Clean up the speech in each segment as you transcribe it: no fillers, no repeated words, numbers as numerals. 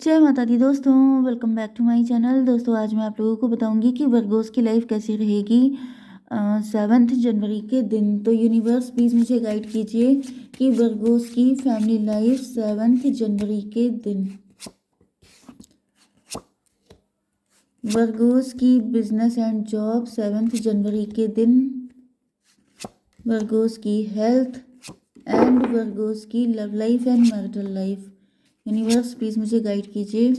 जय माता दी दोस्तों, welcome back to my channel. दोस्तों आज मैं आप लोगों को बताऊंगी कि वर्गोस की लाइफ कैसी रहेगी 7 जनवरी के दिन। तो यूनिवर्स प्लीज़ मुझे गाइड कीजिए कि वर्गोस की फैमिली लाइफ 7 जनवरी के दिन, वर्गोस की बिजनेस एंड जॉब 7 जनवरी के दिन, वर्गोस की हेल्थ एंड वर्गोस की love life and marital life. Universe please मुझे गाइड कीजिए।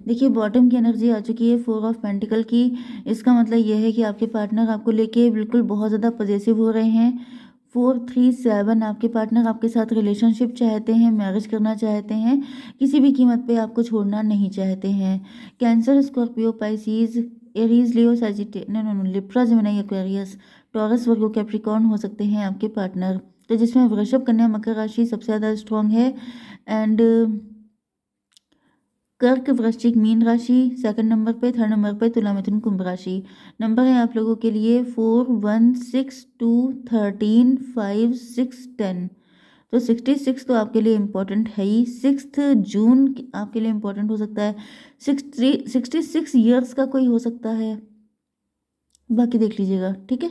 देखिए बॉटम की एनर्जी आ चुकी है 4 ऑफ पेंटिकल की। इसका मतलब यह है कि आपके पार्टनर आपको लेके बिल्कुल बहुत ज़्यादा पजेसिव हो रहे हैं। 437 आपके पार्टनर आपके साथ रिलेशनशिप चाहते हैं, मैरिज करना चाहते हैं, किसी भी कीमत पे आपको छोड़ना नहीं चाहते हैं। Cancer, Scorpio, Pisces, Aries, Leo, Sagittarius, no Libra, Gemini, Aquarius, Taurus, Virgo, Capricorn हो सकते हैं आपके पार्टनर। तो जिसमें वृषभ, कन्या, मकर राशि सबसे ज़्यादा स्ट्रॉन्ग है एंड कर्क, वृश्चिक, मीन राशि सेकंड नंबर पे, थर्ड नंबर पे तुला, मिथुन, कुंभ राशि। नंबर है आप लोगों के लिए 4, 1, 6, 2, 13, 5, 6, 10। तो 66 तो आपके लिए इम्पोर्टेंट है ही। 6 जून आपके लिए इम्पोर्टेंट हो सकता है। 66 ईयर्स का कोई हो सकता है, बाकी देख लीजिएगा, ठीक है।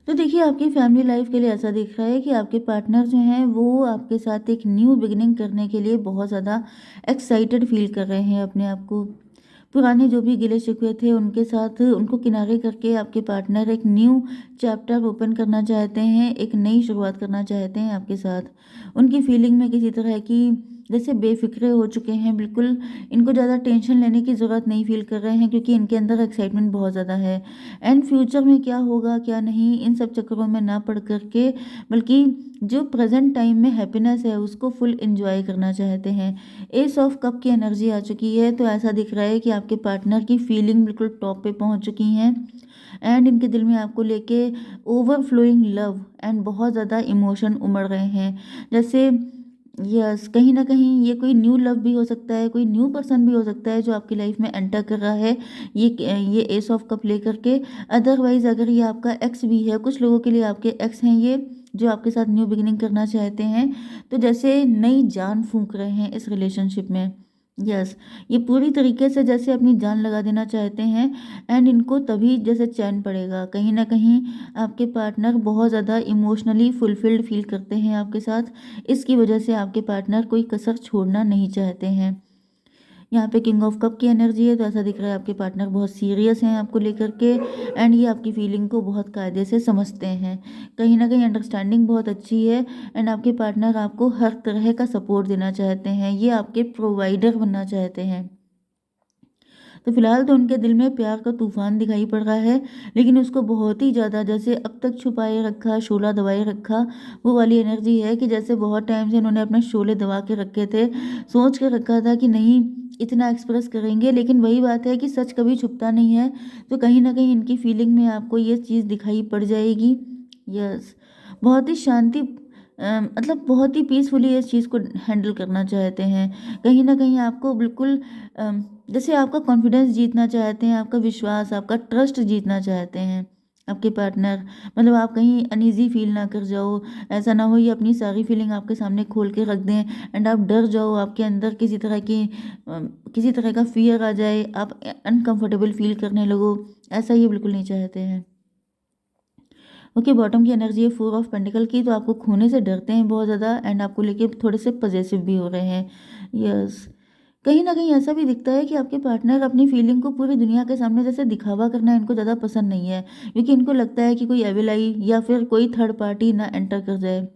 तो देखिए आपकी फैमिली लाइफ के लिए ऐसा दिख रहा है कि आपके पार्टनर जो हैं वो आपके साथ एक न्यू बिगिनिंग करने के लिए बहुत ज़्यादा एक्साइटेड फील कर रहे हैं अपने आप को। पुराने जो भी गिले शिकवे थे उनके साथ उनको किनारे करके आपके पार्टनर एक न्यू चैप्टर ओपन करना चाहते हैं, एक नई शुरुआत करना चाहते हैं आपके साथ। उनकी फीलिंग में किसी तरह की जैसे बेफिक्रे हो चुके हैं, बिल्कुल इनको ज़्यादा टेंशन लेने की ज़रूरत नहीं फील कर रहे हैं क्योंकि इनके अंदर एक्साइटमेंट बहुत ज़्यादा है। एंड फ्यूचर में क्या होगा क्या नहीं इन सब चक्करों में ना पड़ करके, बल्कि जो प्रेजेंट टाइम में हैप्पीनेस है उसको फुल एंजॉय करना चाहते हैं। एस ऑफ कप की एनर्जी आ चुकी है, तो ऐसा दिख रहा है कि आपके पार्टनर की फीलिंग बिल्कुल टॉप पे पहुंच चुकी हैं एंड इनके दिल में आपको लेके ओवरफ्लोइंग लव एंड बहुत ज़्यादा इमोशन उमड़ रहे हैं। जैसे यस, कहीं ना कहीं ये कोई न्यू लव भी हो सकता है, कोई न्यू पर्सन भी हो सकता है जो आपकी लाइफ में एंटर कर रहा है ये एस ऑफ कप लेकर के। अदरवाइज अगर ये आपका एक्स भी है, कुछ लोगों के लिए आपके एक्स हैं ये जो आपके साथ न्यू बिगिनिंग करना चाहते हैं, तो जैसे नई जान फूंक रहे हैं इस रिलेशनशिप में। यस, ये पूरी तरीके से जैसे अपनी जान लगा देना चाहते हैं एंड इनको तभी जैसे चैन पड़ेगा। कहीं ना कहीं आपके पार्टनर बहुत ज़्यादा इमोशनली फुलफिल्ड फील करते हैं आपके साथ। इसकी वजह से आपके पार्टनर कोई कसर छोड़ना नहीं चाहते हैं। यहाँ पे किंग ऑफ कप की एनर्जी है, तो ऐसा दिख रहा है आपके पार्टनर बहुत सीरियस हैं आपको लेकर के एंड ये आपकी फीलिंग को बहुत कायदे से समझते हैं। कहीं ना कहीं अंडरस्टैंडिंग बहुत अच्छी है एंड आपके पार्टनर आपको हर तरह का सपोर्ट देना चाहते हैं, ये आपके प्रोवाइडर बनना चाहते हैं। तो फिलहाल तो उनके दिल में प्यार का तूफान दिखाई पड़ रहा है, लेकिन उसको बहुत ही ज़्यादा जैसे अब तक छुपाए रखा, शोला दबाए रखा, वो वाली एनर्जी है कि जैसे बहुत टाइम से इन्होंने अपने शोले दबा के रखे थे, सोच के रखा था कि नहीं इतना एक्सप्रेस करेंगे, लेकिन वही बात है कि सच कभी छुपता नहीं है। तो कहीं ना कहीं इनकी फीलिंग में आपको ये चीज़ दिखाई पड़ जाएगी। यस, बहुत ही शांति मतलब बहुत ही पीसफुली इस चीज़ को हैंडल करना चाहते हैं। कहीं ना कहीं आपको बिल्कुल जैसे आपका कॉन्फिडेंस जीतना चाहते हैं, आपका विश्वास, आपका ट्रस्ट जीतना चाहते हैं आपके पार्टनर। मतलब आप कहीं अनईजी फील ना कर जाओ, ऐसा ना हो ये अपनी सारी फीलिंग आपके सामने खोल के रख दें एंड आप डर जाओ, आपके अंदर किसी तरह का फियर आ जाए, आप अनकंफर्टेबल फील करने लगो, ऐसा ये बिल्कुल नहीं चाहते हैं। ओके, बॉटम की एनर्जी है 4 ऑफ पेंटिकल की, तो आपको खोने से डरते हैं बहुत ज़्यादा एंड आपको लेके थोड़े से पजेसिव भी हो रहे हैं। यस, कहीं ना कहीं ऐसा भी दिखता है कि आपके पार्टनर अपनी फीलिंग को पूरी दुनिया के सामने जैसे दिखावा करना इनको ज़्यादा पसंद नहीं है, क्योंकि इनको लगता है कि कोई एविल आई या फिर कोई थर्ड पार्टी ना एंटर कर जाए,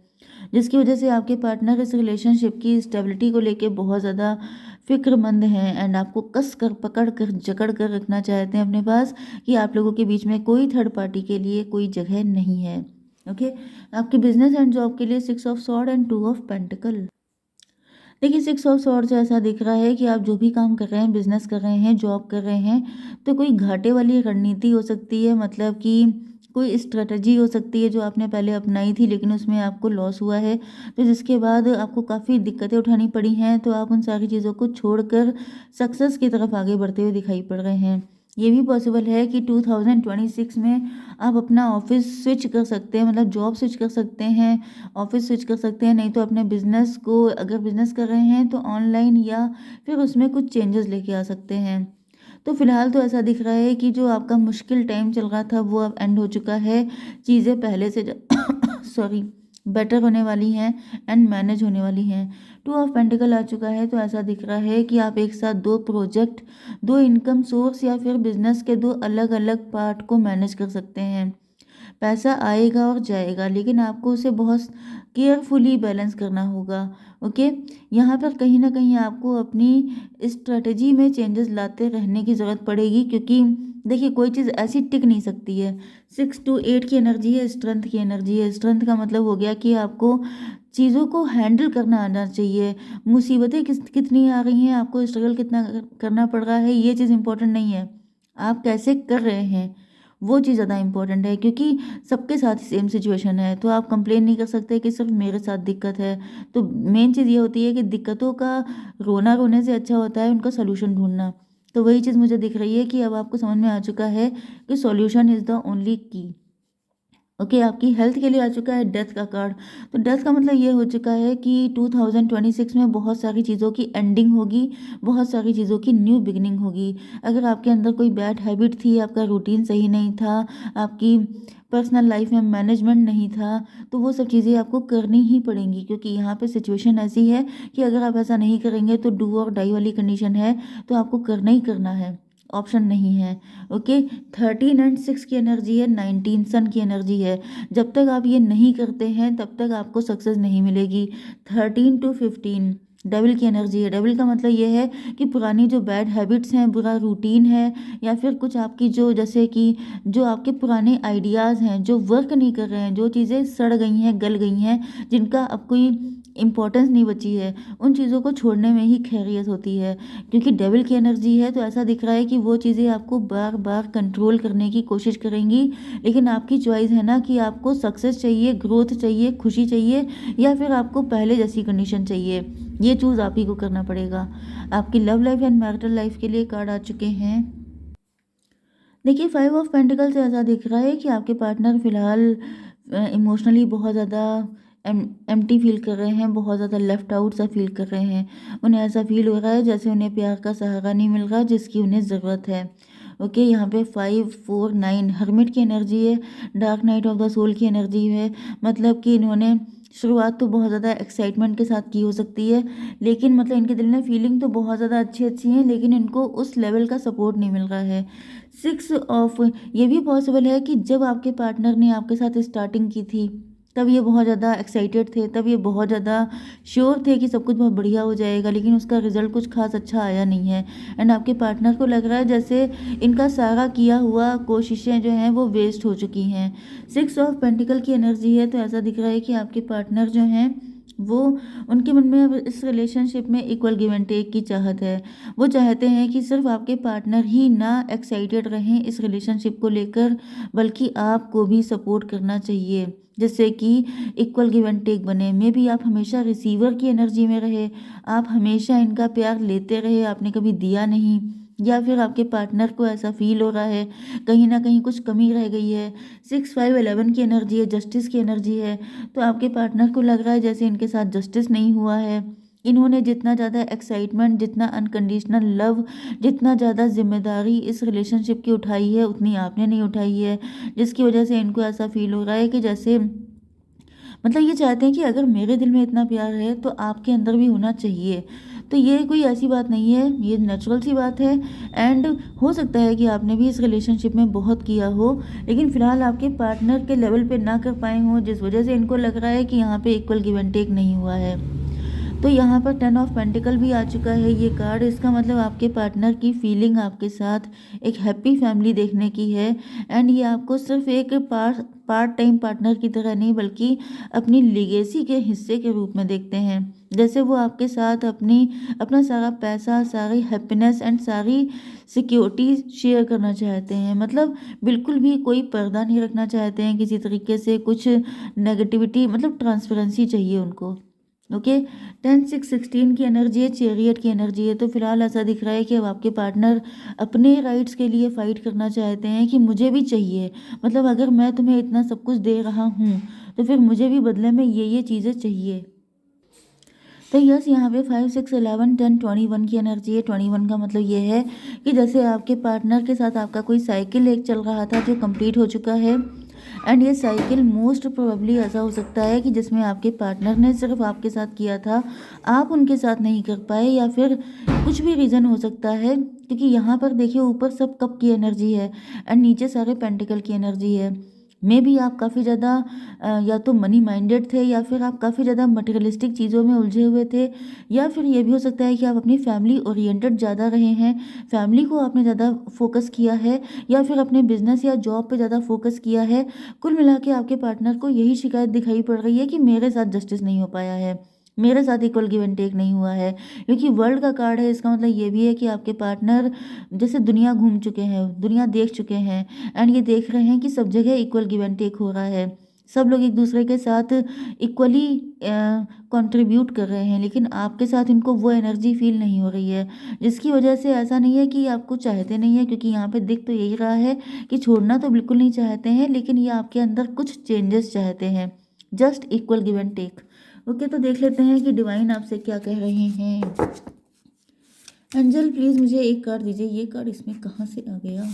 जिसकी वजह से आपके पार्टनर इस रिलेशनशिप की स्टेबिलिटी को लेके बहुत ज़्यादा फिक्रमंद हैं एंड आपको कस कर पकड़ कर जकड़ कर रखना चाहते हैं अपने पास, कि आप लोगों के बीच में कोई थर्ड पार्टी के लिए कोई जगह नहीं है। ओके, आपके बिजनेस एंड जॉब के लिए 6 of sword and 2 of pentacle. देखिए 6 ऑफ सॉर्ड से ऐसा दिख रहा है कि आप जो भी काम कर रहे हैं, बिजनेस कर रहे हैं, जॉब कर रहे हैं, तो कोई घाटे वाली रणनीति हो सकती है, मतलब कि कोई स्ट्रेटजी हो सकती है जो आपने पहले अपनाई थी लेकिन उसमें आपको लॉस हुआ है, तो जिसके बाद आपको काफ़ी दिक्कतें उठानी पड़ी हैं, तो आप उन सारी चीज़ों को छोड़कर सक्सेस की तरफ आगे बढ़ते हुए दिखाई पड़ रहे हैं। ये भी पॉसिबल है कि 2026 में आप अपना ऑफिस स्विच कर सकते हैं, मतलब जॉब स्विच कर सकते हैं, ऑफिस स्विच कर सकते हैं, नहीं तो अपने बिजनेस को, अगर बिजनेस कर रहे हैं तो ऑनलाइन, या फिर उसमें कुछ चेंजेस लेके आ सकते हैं। तो फिलहाल तो ऐसा दिख रहा है कि जो आपका मुश्किल टाइम चल रहा था वो अब एंड हो चुका है। चीज़ें पहले से सॉरी, बेटर होने वाली हैं एंड मैनेज होने वाली हैं। टू ऑफ पेंटिकल आ चुका है, तो ऐसा दिख रहा है कि आप एक साथ दो प्रोजेक्ट, दो इनकम सोर्स या फिर बिजनेस के दो अलग अलग पार्ट को मैनेज कर सकते हैं। पैसा आएगा और जाएगा, लेकिन आपको उसे बहुत केयरफुली बैलेंस करना होगा। ओके, यहाँ पर कहीं ना कहीं आपको अपनी स्ट्रेटजी में चेंजेस लाते रहने की ज़रूरत पड़ेगी, क्योंकि देखिए कोई चीज़ ऐसी टिक नहीं सकती है। 6 to 8 की एनर्जी है, स्ट्रेंथ की एनर्जी है। स्ट्रेंथ का मतलब हो गया कि आपको चीज़ों को हैंडल करना आना चाहिए। मुसीबतें कितनी आ रही हैं, आपको स्ट्रगल कितना करना पड़ रहा है, ये चीज़ इंपॉर्टेंट नहीं है, आप कैसे कर रहे हैं वो चीज़ ज़्यादा इंपॉर्टेंट है। क्योंकि सबके साथ सेम सिचुएशन है, तो आप कंप्लेन नहीं कर सकते कि सिर्फ मेरे साथ दिक्कत है। तो मेन चीज़ ये होती है कि दिक्कतों का रोना रोने से अच्छा होता है उनका सोल्यूशन ढूंढना। तो वही चीज़ मुझे दिख रही है कि अब आपको समझ में आ चुका है कि सॉल्यूशन इज़ द ओनली की। ओके, आपकी हेल्थ के लिए आ चुका है डेथ का कार्ड। तो डेथ का मतलब ये हो चुका है कि 2026 में बहुत सारी चीज़ों की एंडिंग होगी, बहुत सारी चीज़ों की न्यू बिगिनिंग होगी। अगर आपके अंदर कोई बैड हैबिट थी, आपका रूटीन सही नहीं था, आपकी पर्सनल लाइफ में मैनेजमेंट नहीं था, तो वो सब चीज़ें आपको करनी ही पड़ेंगी, क्योंकि यहाँ पे सिचुएशन ऐसी है कि अगर आप ऐसा नहीं करेंगे तो डू और डाई वाली कंडीशन है, तो आपको करना ही करना है, ऑप्शन नहीं है। ओके, 13 और 6 की एनर्जी है, 19 सन की एनर्जी है। जब तक आप ये नहीं करते हैं तब तक आपको सक्सेस नहीं मिलेगी। 13 to 15 डेविल की एनर्जी है। डेविल का मतलब ये है कि पुरानी जो बैड हैबिट्स हैं, बुरा रूटीन है, या फिर कुछ आपकी जो, जैसे कि जो आपके पुराने आइडियाज़ हैं जो वर्क नहीं कर रहे हैं, जो चीज़ें सड़ गई हैं, गल गई हैं, जिनका अब कोई इम्पोर्टेंस नहीं बची है, उन चीज़ों को छोड़ने में ही खैरियत होती है। क्योंकि डेविल की एनर्जी है, तो ऐसा दिख रहा है कि वो चीज़ें आपको बार बार कंट्रोल करने की कोशिश करेंगी, लेकिन आपकी चॉइस है ना कि आपको सक्सेस चाहिए, ग्रोथ चाहिए, खुशी चाहिए, या फिर आपको पहले जैसी कंडीशन चाहिए। ये चूज़ आप ही को करना पड़ेगा। आपकी love life and marital life के लिए कार्ड आ चुके हैं। देखिए 5 ऑफ पेंटिकल से ऐसा दिख रहा है कि आपके पार्टनर फिलहाल इमोशनली बहुत ज़्यादा एम्प्टी फील कर रहे हैं, बहुत ज़्यादा लेफ्ट आउट सा फील कर रहे हैं। उन्हें ऐसा फील हो रहा है जैसे उन्हें प्यार का सहारा नहीं मिल रहा जिसकी उन्हें ज़रूरत है। ओके, यहाँ पे 5 4 9 हर्मिट की एनर्जी है, dark night of the soul की एनर्जी है। मतलब कि इन्होंने शुरुआत तो बहुत ज़्यादा एक्साइटमेंट के साथ की हो सकती है, लेकिन मतलब इनके दिल में फीलिंग तो बहुत ज़्यादा अच्छी अच्छी है, लेकिन इनको उस लेवल का सपोर्ट नहीं मिल रहा है। 6 ऑफ, ये भी पॉसिबल है कि जब आपके पार्टनर ने आपके साथ स्टार्टिंग की थी तब ये बहुत ज़्यादा एक्साइटेड थे, तब ये बहुत ज़्यादा श्योर थे कि सब कुछ बहुत बढ़िया हो जाएगा, लेकिन उसका रिजल्ट कुछ खास अच्छा आया नहीं है। एंड आपके पार्टनर को लग रहा है जैसे इनका सारा किया हुआ कोशिशें जो हैं वो वेस्ट हो चुकी हैं। 6 ऑफ पेंटिकल की एनर्जी है, तो ऐसा दिख रहा है कि आपके पार्टनर जो हैं वो, उनके मन में अब इस रिलेशनशिप में इक्वल गिव एंड टेक की चाहत है। वो चाहते हैं कि सिर्फ आपके पार्टनर ही ना एक्साइटेड रहें इस रिलेशनशिप को लेकर, बल्कि आपको भी सपोर्ट करना चाहिए, जिससे कि इक्वल गिव एंड टेक बने। मे बी आप हमेशा रिसीवर की एनर्जी में रहे, आप हमेशा इनका प्यार लेते रहे, आपने कभी दिया नहीं, या फिर आपके पार्टनर को ऐसा फील हो रहा है कहीं ना कहीं कुछ कमी रह गई है। 6 5 11 की एनर्जी है, जस्टिस की एनर्जी है। तो आपके पार्टनर को लग रहा है जैसे इनके साथ जस्टिस नहीं हुआ है। इन्होंने जितना ज़्यादा एक्साइटमेंट, जितना अनकंडीशनल लव, जितना ज़्यादा जिम्मेदारी इस रिलेशनशिप की उठाई है, उतनी आपने नहीं उठाई है, जिसकी वजह से इनको ऐसा फील हो रहा है कि जैसे, मतलब ये चाहते हैं कि अगर मेरे दिल में इतना प्यार है तो आपके अंदर भी होना चाहिए। तो ये कोई ऐसी बात नहीं है, ये नेचुरल सी बात है। एंड हो सकता है कि आपने भी इस रिलेशनशिप में बहुत किया हो, लेकिन फिलहाल आपके पार्टनर के लेवल पे ना कर पाए हों, जिस वजह से इनको लग रहा है कि यहाँ पे इक्वल गिव एंड टेक नहीं हुआ है। तो यहाँ पर 10 ऑफ पेंटिकल भी आ चुका है ये कार्ड। इसका मतलब आपके पार्टनर की फीलिंग आपके साथ एक हैप्पी फैमिली देखने की है। एंड ये आपको सिर्फ एक पार्ट टाइम पार्टनर की तरह नहीं, बल्कि अपनी लिगेसी के हिस्से के रूप में देखते हैं। जैसे वो आपके साथ अपना सारा पैसा, सारी हैप्पीनेस एंड सारी सिक्योरिटी शेयर करना चाहते हैं। मतलब बिल्कुल भी कोई पर्दा नहीं रखना चाहते हैं किसी तरीके से, कुछ नेगेटिविटी, मतलब ट्रांसपेरेंसी चाहिए उनको। ओके। 10 6 16 की एनर्जी है, चैरियट की एनर्जी है। तो फिलहाल ऐसा दिख रहा है कि अब आपके पार्टनर अपने राइट्स के लिए फाइट करना चाहते हैं कि मुझे भी चाहिए, मतलब अगर मैं तुम्हें इतना सब कुछ दे रहा हूँ तो फिर मुझे भी बदले में ये चीज़ें चाहिए। तो यस, यहाँ पे 5 6 11 10 21 की एनर्जी है। 21 का मतलब ये है कि जैसे आपके पार्टनर के साथ आपका कोई साइकिल एक चल रहा था जो कंप्लीट हो चुका है, एंड ये साइकिल मोस्ट प्रोबेबली ऐसा हो सकता है कि जिसमें आपके पार्टनर ने सिर्फ आपके साथ किया था, आप उनके साथ नहीं कर पाए, या फिर कुछ भी रीज़न हो सकता है, क्योंकि यहाँ पर देखिए ऊपर सब कप की एनर्जी है एंड नीचे सारे पेंटिकल की एनर्जी है। मे बी आप काफ़ी ज़्यादा या तो मनी माइंडेड थे, या फिर आप काफ़ी ज़्यादा मटेरियलिस्टिक चीज़ों में उलझे हुए थे, या फिर ये भी हो सकता है कि आप अपनी फैमिली ओरिएंटेड ज़्यादा रहे हैं, फैमिली को आपने ज़्यादा फोकस किया है, या फिर अपने बिजनेस या जॉब पे ज़्यादा फोकस किया है। कुल मिला के आपके पार्टनर को यही शिकायत दिखाई पड़ रही है कि मेरे साथ जस्टिस नहीं हो पाया है, मेरे साथ इक्वल गिव एंड टेक नहीं हुआ है। क्योंकि वर्ल्ड का कार्ड है, इसका मतलब ये भी है कि आपके पार्टनर जैसे दुनिया घूम चुके हैं, दुनिया देख चुके हैं, एंड ये देख रहे हैं कि सब जगह इक्वल गिव एंड टेक हो रहा है, सब लोग एक दूसरे के साथ इक्वली कंट्रीब्यूट कर रहे हैं, लेकिन आपके साथ इनको वो एनर्जी फील नहीं हो रही है, जिसकी वजह से ऐसा नहीं है कि आपको चाहते नहीं है, क्योंकि यहाँ पे दिख तो यही रहा है कि छोड़ना तो बिल्कुल नहीं चाहते हैं, लेकिन ये आपके अंदर कुछ चेंजेस चाहते हैं, just equal give and take. Okay, तो देख लेते हैं कि डिवाइन आपसे क्या कह रहे हैं। एंजल प्लीज मुझे एक कार्ड दीजिए। ये कार्ड इसमें कहाँ से आ गया?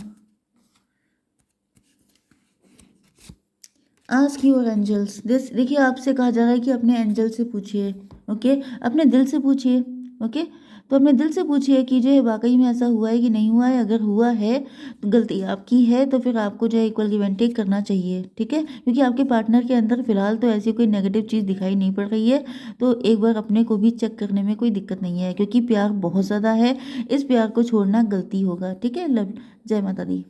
Ask your angels this. देखिए आपसे कहा जा रहा है कि अपने एंजल से पूछिए, ओके, अपने दिल से पूछिए। ओके, तो अपने दिल से पूछिए कि जो है वाकई में ऐसा हुआ है कि नहीं हुआ है। अगर हुआ है तो गलती आपकी है, तो फिर आपको जो है इक्वल गिव एंड टेक करना चाहिए, ठीक है, क्योंकि आपके पार्टनर के अंदर फिलहाल तो ऐसी कोई नेगेटिव चीज़ दिखाई नहीं पड़ रही है। तो एक बार अपने को भी चेक करने में कोई दिक्कत नहीं है, क्योंकि प्यार बहुत ज़्यादा है, इस प्यार को छोड़ना गलती होगा, ठीक है। लव, जय माता दी।